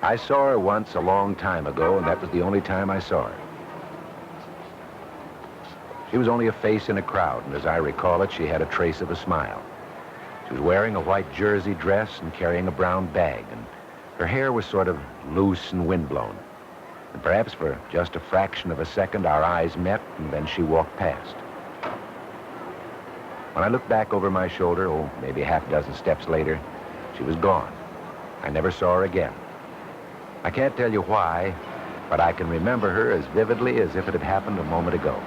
I saw her once a long time ago, and that was the only time I saw her. She was only a face in a crowd, and as I recall it, she had a trace of a smile. She was wearing a white jersey dress and carrying a brown bag, and her hair was sort of loose and windblown. And perhaps for just a fraction of a second, our eyes met, and then she walked past. When I looked back over my shoulder, maybe a half dozen steps later, she was gone. I never saw her again. I can't tell you why, but I can remember her as vividly as if it had happened a moment ago.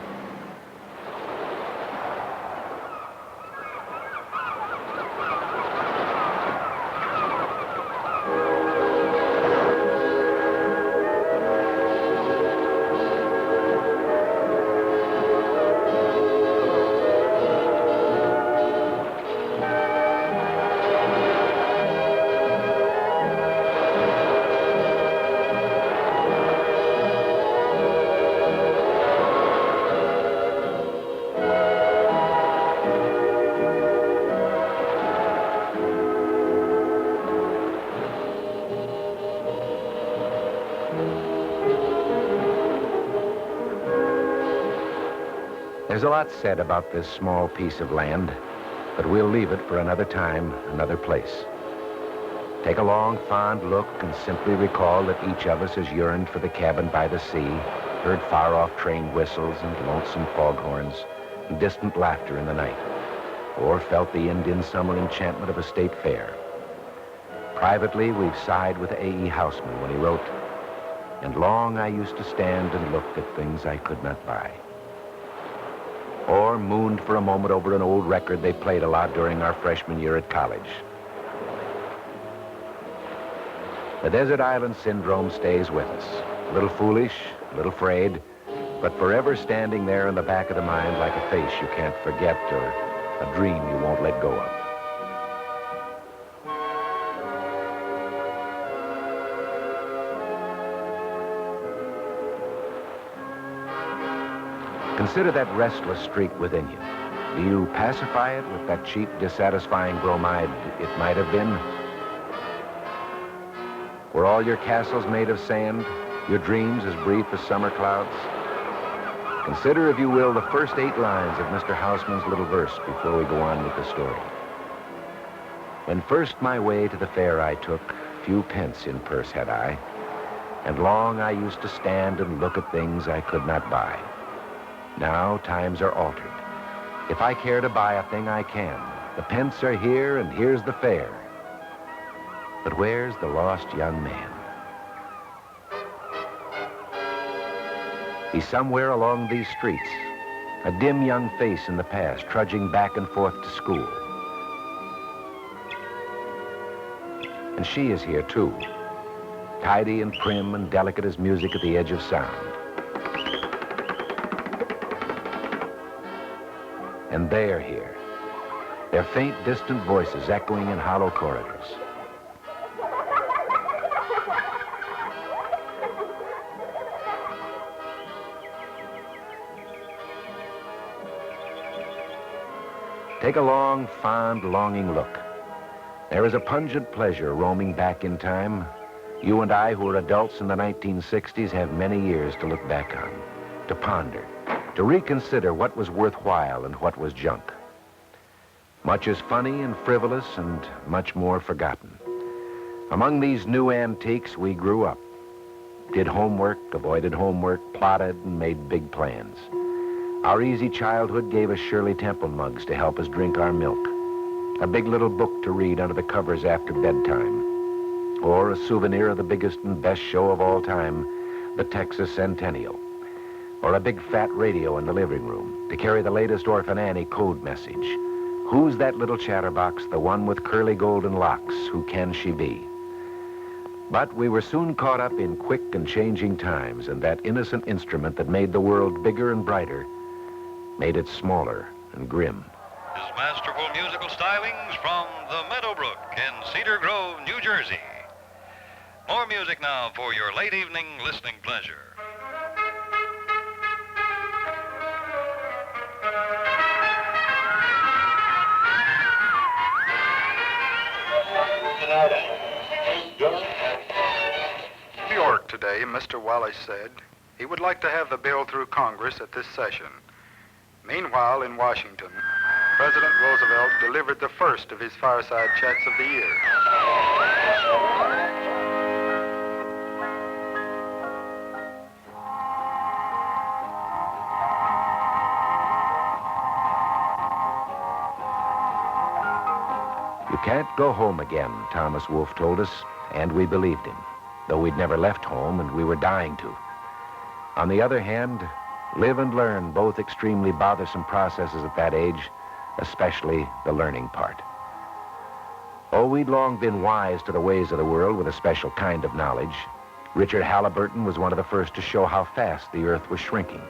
There's a lot said about this small piece of land, but we'll leave it for another time, another place. Take a long, fond look and simply recall that each of us has yearned for the cabin by the sea, heard far-off train whistles and lonesome foghorns, and distant laughter in the night, or felt the Indian summer enchantment of a state fair. Privately, we've sighed with A.E. Houseman when he wrote, "And long I used to stand and look at things I could not buy." Or mooned for a moment over an old record they played a lot during our freshman year at college. The desert island syndrome stays with us. A little foolish, a little frayed, but forever standing there in the back of the mind like a face you can't forget or a dream you won't let go of. Consider that restless streak within you. Do you pacify it with that cheap, dissatisfying bromide, "It might have been"? Were all your castles made of sand, your dreams as brief as summer clouds? Consider, if you will, the first 8 lines of Mr. Houseman's little verse before we go on with the story. "When first my way to the fair I took, few pence in purse had I, and long I used to stand and look at things I could not buy. Now times are altered. If I care to buy a thing, I can. The pence are here, and here's the fare. But where's the lost young man? He's somewhere along these streets, a dim young face in the past, trudging back and forth to school. And she is here, too, tidy and prim and delicate as music at the edge of sound. And they're here, their faint, distant voices echoing in hollow corridors. Take a long, fond, longing look. There is a pungent pleasure roaming back in time. You and I, who are adults in the 1960s, have many years to look back on, to ponder, to reconsider what was worthwhile and what was junk. Much is funny and frivolous, and much more forgotten. Among these new antiques, we grew up, did homework, avoided homework, plotted, and made big plans. Our easy childhood gave us Shirley Temple mugs to help us drink our milk, a big little book to read under the covers after bedtime, or a souvenir of the biggest and best show of all time, the Texas Centennial, or a big fat radio in the living room to carry the latest Orphan Annie code message. Who's that little chatterbox, the one with curly golden locks? Who can she be? But we were soon caught up in quick and changing times, and that innocent instrument that made the world bigger and brighter made it smaller and grim. His masterful musical stylings from the Meadowbrook in Cedar Grove, New Jersey. More music now for your late evening listening pleasure. Mr. Wallace said he would like to have the bill through Congress at this session. Meanwhile, in Washington, President Roosevelt delivered the first of his fireside chats of the year. You can't go home again, Thomas Wolfe told us, and we believed him, though we'd never left home and we were dying to. On the other hand, live and learn, both extremely bothersome processes at that age, especially the learning part. Oh, we'd long been wise to the ways of the world with a special kind of knowledge. Richard Halliburton was one of the first to show how fast the earth was shrinking.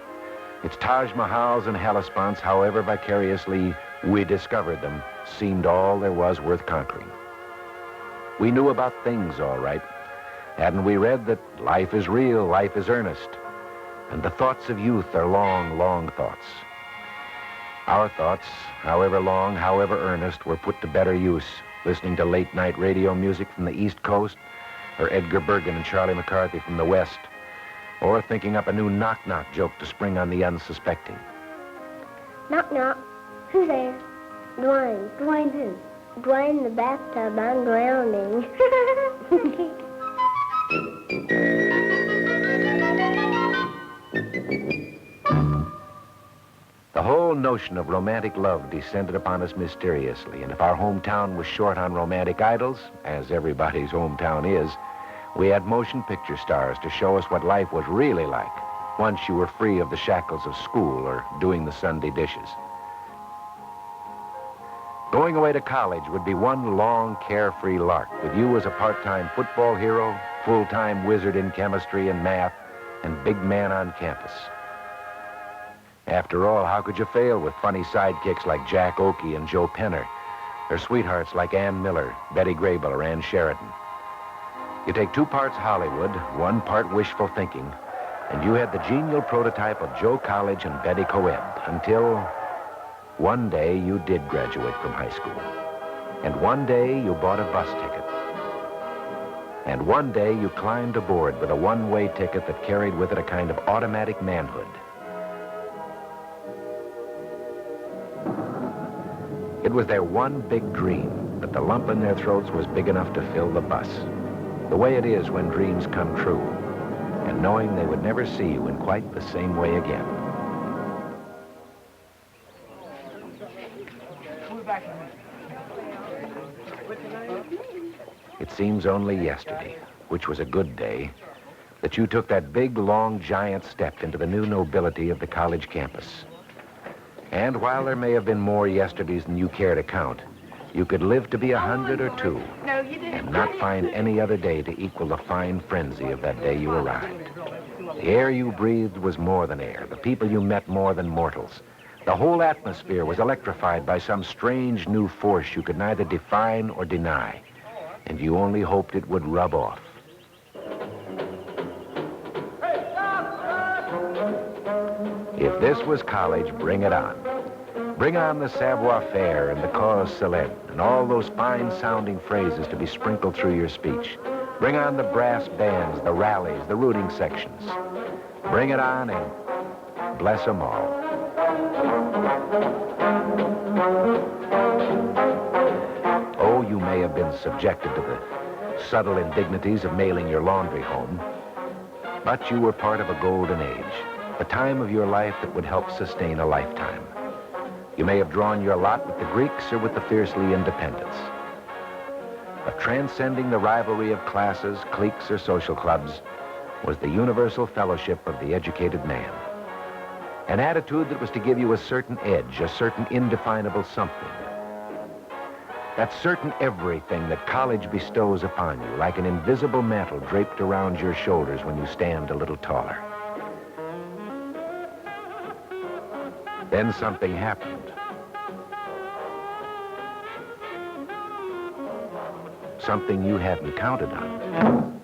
Its Taj Mahals and Hellesponts, however vicariously we discovered them, seemed all there was worth conquering. We knew about things, all right. Hadn't we read that life is real, life is earnest, and the thoughts of youth are long, long thoughts? Our thoughts, however long, however earnest, were put to better use, listening to late-night radio music from the East Coast, or Edgar Bergen and Charlie McCarthy from the West, or thinking up a new knock-knock joke to spring on the unsuspecting. Knock-knock. Who's there? Dwayne. Dwayne who? Dwayne in the bathtub. I'm drowning. The whole notion of romantic love descended upon us mysteriously, and if our hometown was short on romantic idols, as everybody's hometown is, we had motion picture stars to show us what life was really like once you were free of the shackles of school or doing the Sunday dishes. Going away to college would be one long, carefree lark, with you as a part-time football hero, full-time wizard in chemistry and math, and big man on campus. After all, how could you fail with funny sidekicks like Jack Oakey and Joe Penner, or sweethearts like Ann Miller, Betty Grable, or Ann Sheridan? You take 2 parts Hollywood, 1 part wishful thinking, and you had the genial prototype of Joe College and Betty Coed, until one day you did graduate from high school. And one day you bought a bus ticket. And one day you climbed aboard with a one-way ticket that carried with it a kind of automatic manhood. It was their one big dream, but the lump in their throats was big enough to fill the bus. The way it is when dreams come true, and knowing they would never see you in quite the same way again. It seems only yesterday, which was a good day, that you took that big, long, giant step into the new nobility of the college campus. And while there may have been more yesterdays than you care to count, you could live to be 100 or 2 and not find any other day to equal the fine frenzy of that day you arrived. The air you breathed was more than air, the people you met more than mortals. The whole atmosphere was electrified by some strange new force you could neither define or deny, and you only hoped it would rub off. If this was college, bring it on. Bring on the savoir-faire and the cause célèbre and all those fine-sounding phrases to be sprinkled through your speech. Bring on the brass bands, the rallies, the rooting sections. Bring it on and bless them all. Oh, you may have been subjected to the subtle indignities of mailing your laundry home, but you were part of a golden age, the time of your life that would help sustain a lifetime. You may have drawn your lot with the Greeks or with the fiercely independents. But transcending the rivalry of classes, cliques, or social clubs was the universal fellowship of the educated man. An attitude that was to give you a certain edge, a certain indefinable something. That certain everything that college bestows upon you, like an invisible mantle draped around your shoulders when you stand a little taller. Then something happened. Something you hadn't counted on.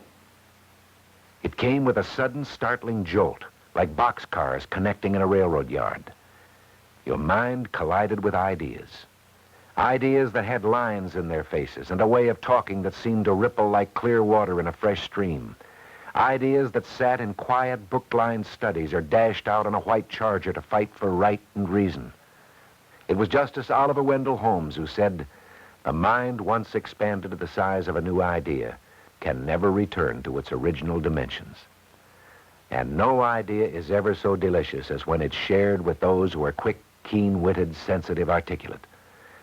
It came with a sudden, startling jolt, like boxcars connecting in a railroad yard. Your mind collided with ideas. Ideas that had lines in their faces and a way of talking that seemed to ripple like clear water in a fresh stream. Ideas that sat in quiet, book-lined studies or dashed out on a white charger to fight for right and reason. It was Justice Oliver Wendell Holmes who said, "A mind once expanded to the size of a new idea can never return to its original dimensions." And no idea is ever so delicious as when it's shared with those who are quick, keen-witted, sensitive, articulate.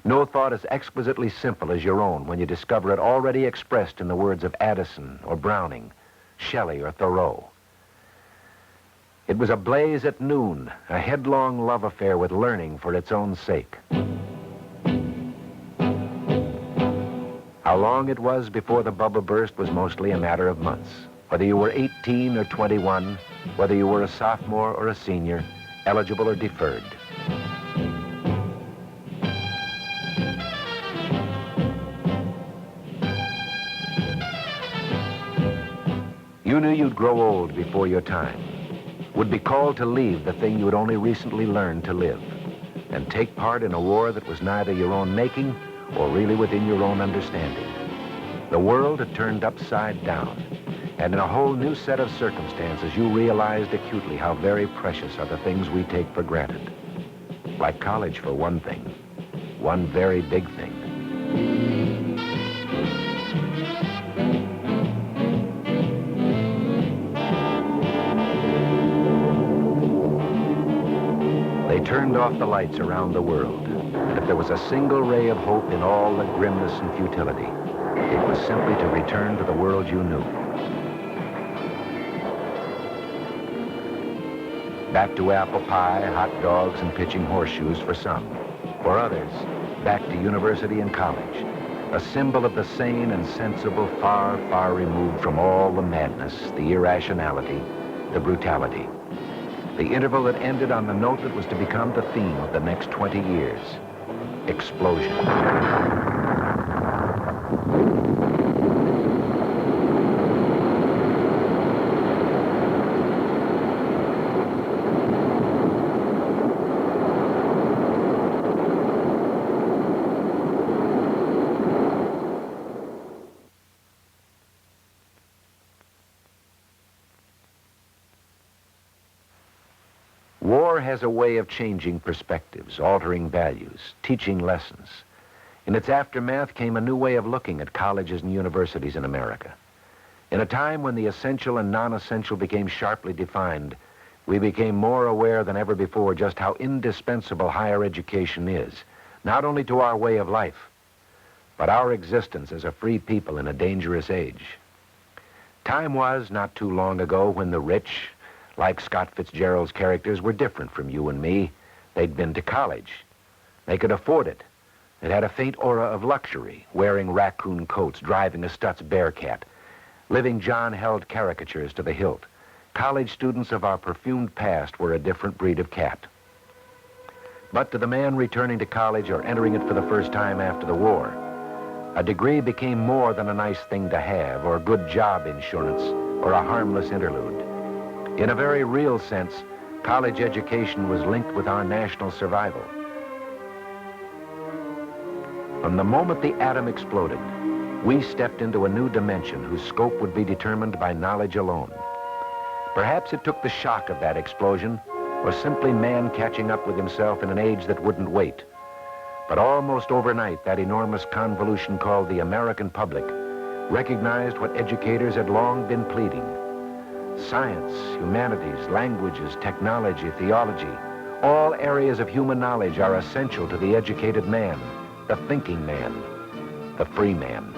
No thought is exquisitely simple as your own when you discover it already expressed in the words of Addison or Browning, Shelley or Thoreau. It was a blaze at noon, a headlong love affair with learning for its own sake. How long it was before the bubble burst was mostly a matter of months. Whether you were 18 or 21, whether you were a sophomore or a senior, eligible or deferred. You knew you'd grow old before your time, would be called to leave the thing you had only recently learned to live, and take part in a war that was neither your own making or really within your own understanding. The world had turned upside down, and in a whole new set of circumstances, you realized acutely how very precious are the things we take for granted. Like college, for one thing, one very big thing. They turned off the lights around the world, and if there was a single ray of hope in all the grimness and futility, it was simply to return to the world you knew. Back to apple pie, hot dogs, and pitching horseshoes for some. For others, back to university and college, a symbol of the sane and sensible, far, far removed from all the madness, the irrationality, the brutality. The interval that ended on the note that was to become the theme of the next 20 years. Explosion. War has a way of changing perspectives, altering values, teaching lessons. In its aftermath came a new way of looking at colleges and universities in America. In a time when the essential and non-essential became sharply defined, we became more aware than ever before just how indispensable higher education is, not only to our way of life, but our existence as a free people in a dangerous age. Time was not too long ago when the rich, like Scott Fitzgerald's characters, were different from you and me. They'd been to college. They could afford it. It had a faint aura of luxury, wearing raccoon coats, driving a Stutz Bearcat, living John-held caricatures to the hilt. College students of our perfumed past were a different breed of cat. But to the man returning to college or entering it for the first time after the war, a degree became more than a nice thing to have, or good job insurance, or a harmless interlude. In a very real sense, college education was linked with our national survival. From the moment the atom exploded, we stepped into a new dimension whose scope would be determined by knowledge alone. Perhaps it took the shock of that explosion, or simply man catching up with himself in an age that wouldn't wait. But almost overnight, that enormous convolution called the American public recognized what educators had long been pleading. Science, humanities, languages, technology, theology, all areas of human knowledge are essential to the educated man, the thinking man, the free man.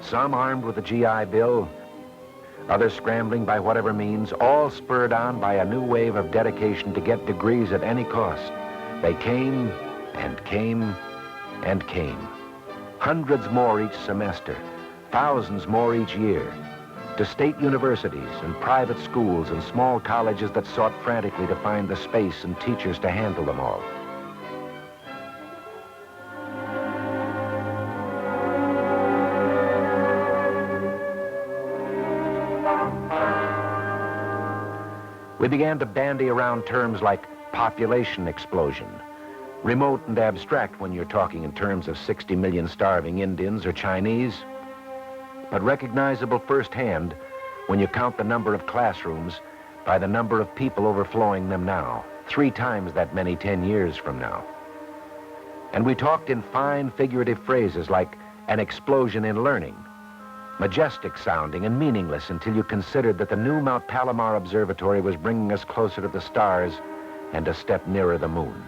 Some armed with a GI Bill, others scrambling by whatever means, all spurred on by a new wave of dedication to get degrees at any cost. They came and came and came. Hundreds more each semester, thousands more each year. to state universities and private schools and small colleges that sought frantically to find the space and teachers to handle them all. We began to bandy around terms like population explosion, remote and abstract when you're talking in terms of 60 million starving Indians or Chinese, but recognizable firsthand when you count the number of classrooms by the number of people overflowing them now, 3 times that many 10 years from now. And we talked in fine figurative phrases like an explosion in learning, majestic sounding and meaningless until you considered that the new Mount Palomar Observatory was bringing us closer to the stars and a step nearer the moon.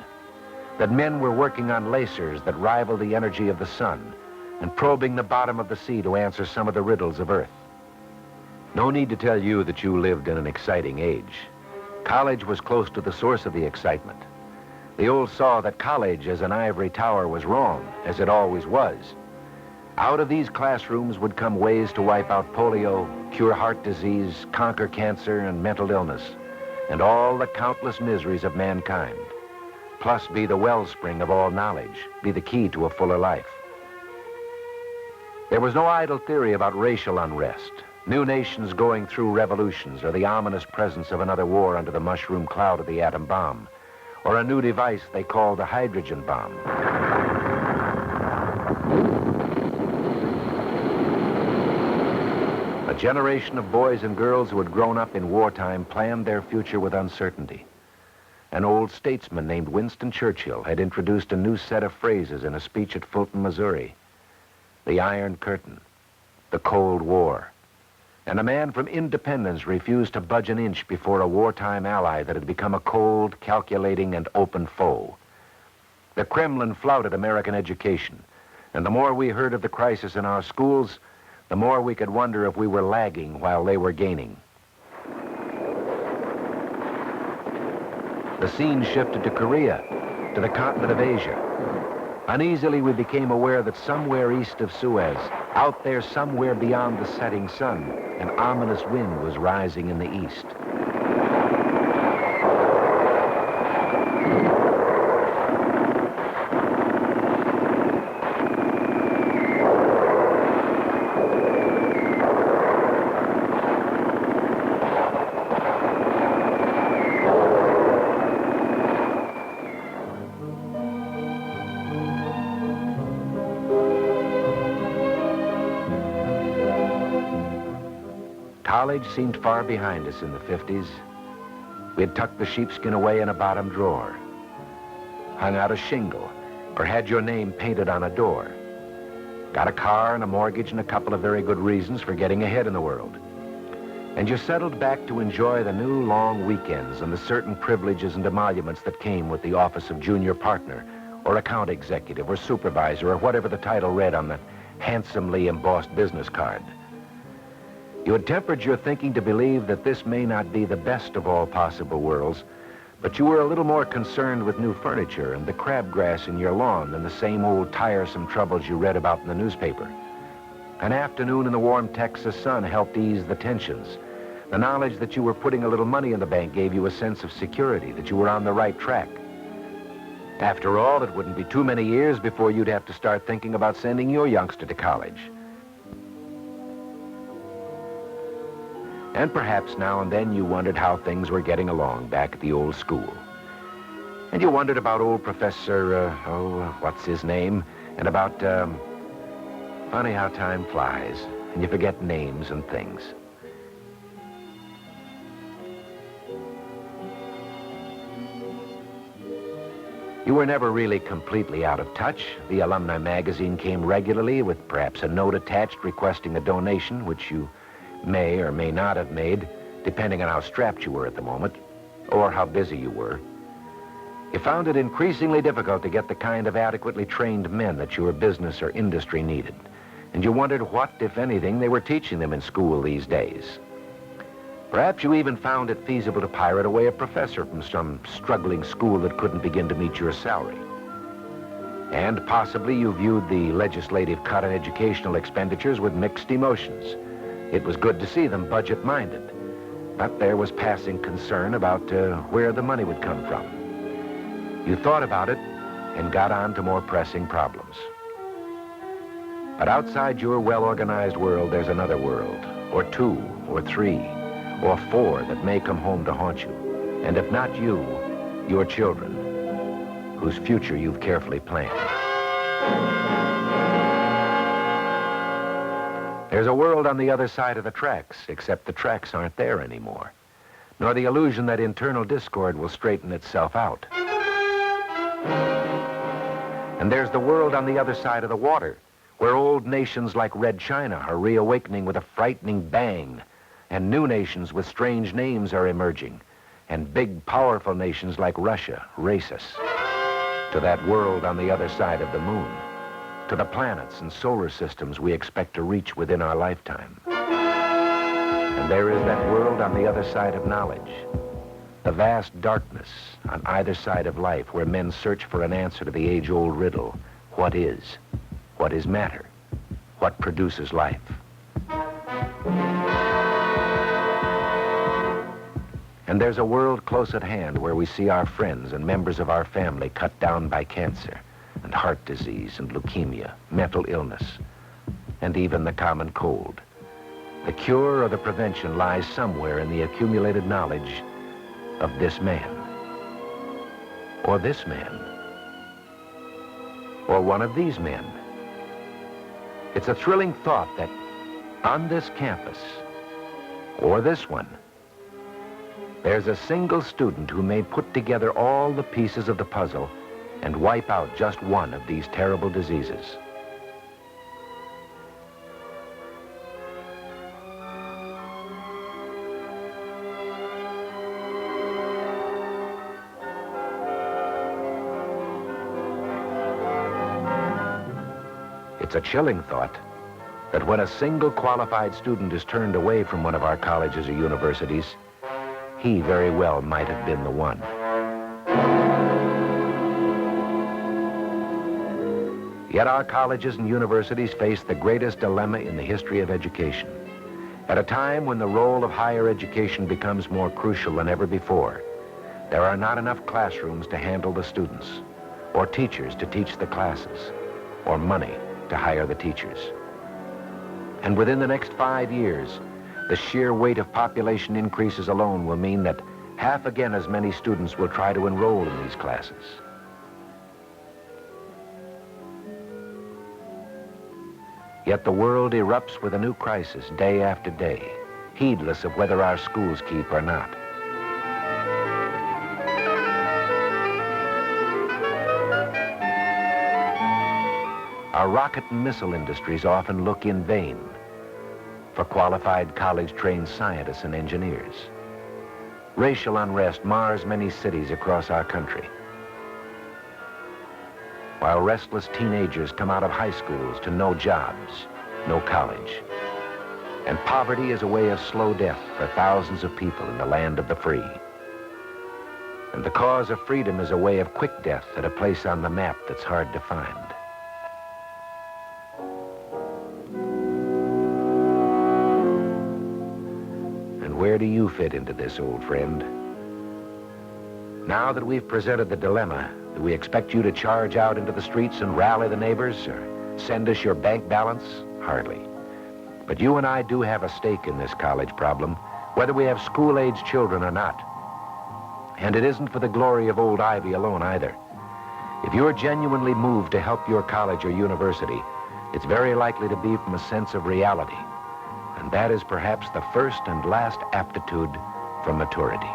That men were working on lasers that rivaled the energy of the sun and probing the bottom of the sea to answer some of the riddles of Earth. No need to tell you that you lived in an exciting age. College was close to the source of the excitement. The old saw that college as an ivory tower was wrong, as it always was. Out of these classrooms would come ways to wipe out polio, cure heart disease, conquer cancer and mental illness, and all the countless miseries of mankind, plus be the wellspring of all knowledge, be the key to a fuller life. There was no idle theory about racial unrest, new nations going through revolutions, or the ominous presence of another war under the mushroom cloud of the atom bomb, or a new device they called the hydrogen bomb. A generation of boys and girls who had grown up in wartime planned their future with uncertainty. An old statesman named Winston Churchill had introduced a new set of phrases in a speech at Fulton, Missouri. The Iron Curtain, the Cold War, and a man from Independence refused to budge an inch before a wartime ally that had become a cold, calculating, and open foe. The Kremlin flouted American education, and the more we heard of the crisis in our schools, the more we could wonder if we were lagging while they were gaining. The scene shifted to Korea, to the continent of Asia. Uneasily, we became aware that somewhere east of Suez, out there somewhere beyond the setting sun, an ominous wind was rising in the east. College seemed far behind us in the 50s. We had tucked the sheepskin away in a bottom drawer, hung out a shingle, or had your name painted on a door. Got a car and a mortgage and a couple of very good reasons for getting ahead in the world. And you settled back to enjoy the new long weekends and the certain privileges and emoluments that came with the office of junior partner, or account executive, or supervisor, or whatever the title read on the handsomely embossed business card. You had tempered your thinking to believe that this may not be the best of all possible worlds, but you were a little more concerned with new furniture and the crabgrass in your lawn than the same old tiresome troubles you read about in the newspaper. An afternoon in the warm Texas sun helped ease the tensions. The knowledge that you were putting a little money in the bank gave you a sense of security, that you were on the right track. After all, it wouldn't be too many years before you'd have to start thinking about sending your youngster to college. And perhaps now and then you wondered how things were getting along back at the old school. And you wondered about old Professor, what's his name? And about, funny how time flies, and you forget names and things. You were never really completely out of touch. The alumni magazine came regularly with perhaps a note attached requesting a donation, which you may or may not have made, depending on how strapped you were at the moment, or how busy you were. You found it increasingly difficult to get the kind of adequately trained men that your business or industry needed, and you wondered what, if anything, they were teaching them in school these days. Perhaps you even found it feasible to pirate away a professor from some struggling school that couldn't begin to meet your salary. And possibly you viewed the legislative cut in educational expenditures with mixed emotions. It was good to see them budget-minded, but there was passing concern about where the money would come from. You thought about it and got on to more pressing problems. But outside your well-organized world, there's another world, or two, or three, or four that may come home to haunt you. And if not you, your children, whose future you've carefully planned. There's a world on the other side of the tracks, except the tracks aren't there anymore, nor the illusion that internal discord will straighten itself out. And there's the world on the other side of the water, where old nations like Red China are reawakening with a frightening bang, and new nations with strange names are emerging, and big, powerful nations like Russia race us to that world on the other side of the moon, to the planets and solar systems we expect to reach within our lifetime. And there is that world on the other side of knowledge, the vast darkness on either side of life where men search for an answer to the age-old riddle, what is? What is matter? What produces life? And there's a world close at hand where we see our friends and members of our family cut down by cancer and heart disease and leukemia, mental illness, and even the common cold. The cure or the prevention lies somewhere in the accumulated knowledge of this man, or this man, or one of these men. It's a thrilling thought that on this campus, or this one, there's a single student who may put together all the pieces of the puzzle and wipe out just one of these terrible diseases. It's a chilling thought that when a single qualified student is turned away from one of our colleges or universities, he very well might have been the one. Yet our colleges and universities face the greatest dilemma in the history of education. At a time when the role of higher education becomes more crucial than ever before, there are not enough classrooms to handle the students, or teachers to teach the classes, or money to hire the teachers. And within the next 5 years, the sheer weight of population increases alone will mean that half again as many students will try to enroll in these classes. Yet the world erupts with a new crisis day after day, heedless of whether our schools keep or not. Our rocket and missile industries often look in vain for qualified college-trained scientists and engineers. Racial unrest mars many cities across our country, while restless teenagers come out of high schools to no jobs, no college. And poverty is a way of slow death for thousands of people in the land of the free. And the cause of freedom is a way of quick death at a place on the map that's hard to find. Where do you fit into this, old friend? Now that we've presented the dilemma, do we expect you to charge out into the streets and rally the neighbors, or send us your bank balance? Hardly. But you and I do have a stake in this college problem, whether we have school-age children or not. And it isn't for the glory of old Ivy alone either. If you're genuinely moved to help your college or university, it's very likely to be from a sense of reality. And that is perhaps the first and last aptitude for maturity.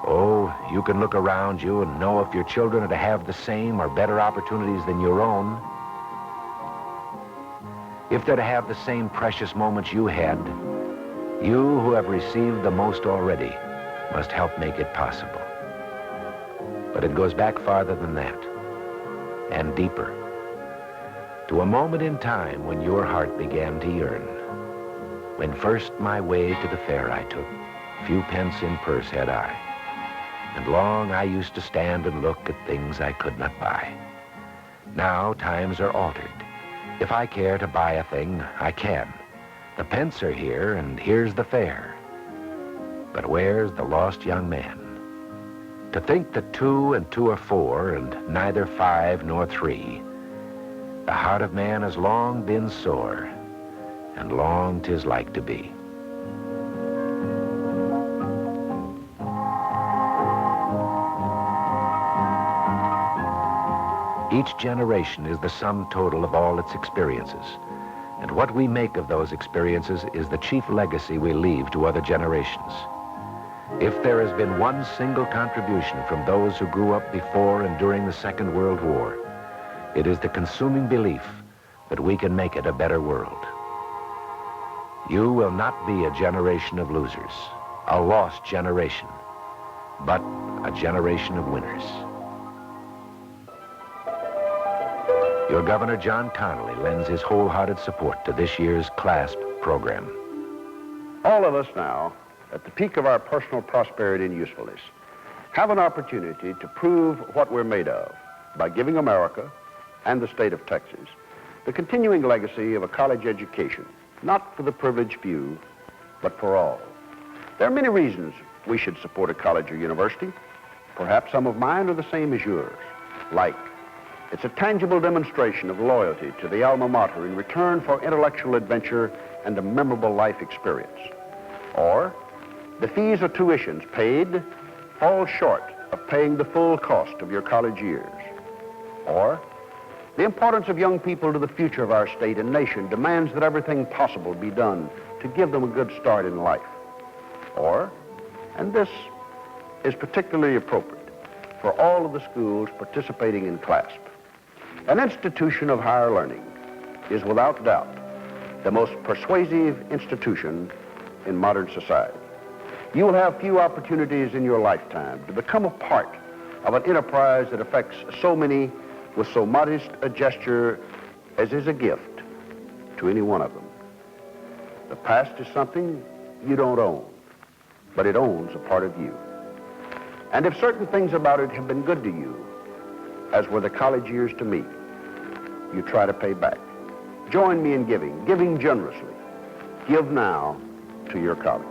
Oh, you can look around you and know if your children are to have the same or better opportunities than your own. If they're to have the same precious moments you had, you who have received the most already must help make it possible. But it goes back farther than that, and deeper, to a moment in time when your heart began to yearn. When first my way to the fair I took, few pence in purse had I, and long I used to stand and look at things I could not buy. Now times are altered. If I care to buy a thing, I can. The pence are here, and here's the fare. But where's the lost young man? To think that 2 and 2 are 4, and neither 5 nor 3. The heart of man has long been sore, and long 'tis like to be. Each generation is the sum total of all its experiences. And what we make of those experiences is the chief legacy we leave to other generations. If there has been one single contribution from those who grew up before and during the Second World War, it is the consuming belief that we can make it a better world. You will not be a generation of losers, a lost generation, but a generation of winners. Your Governor, John Connolly, lends his wholehearted support to this year's CLASP program. All of us now, at the peak of our personal prosperity and usefulness, have an opportunity to prove what we're made of by giving America and the state of Texas the continuing legacy of a college education, not for the privileged few, but for all. There are many reasons we should support a college or university. Perhaps some of mine are the same as yours, like it's a tangible demonstration of loyalty to the alma mater in return for intellectual adventure and a memorable life experience. Or the fees or tuitions paid fall short of paying the full cost of your college years. Or the importance of young people to the future of our state and nation demands that everything possible be done to give them a good start in life. Or, and this is particularly appropriate, for all of the schools participating in CLASP. An institution of higher learning is without doubt the most persuasive institution in modern society. You will have few opportunities in your lifetime to become a part of an enterprise that affects so many with so modest a gesture as is a gift to any one of them. The past is something you don't own, but it owns a part of you. And if certain things about it have been good to you, as were the college years to me, you try to pay back. Join me in giving generously. Give now to your college.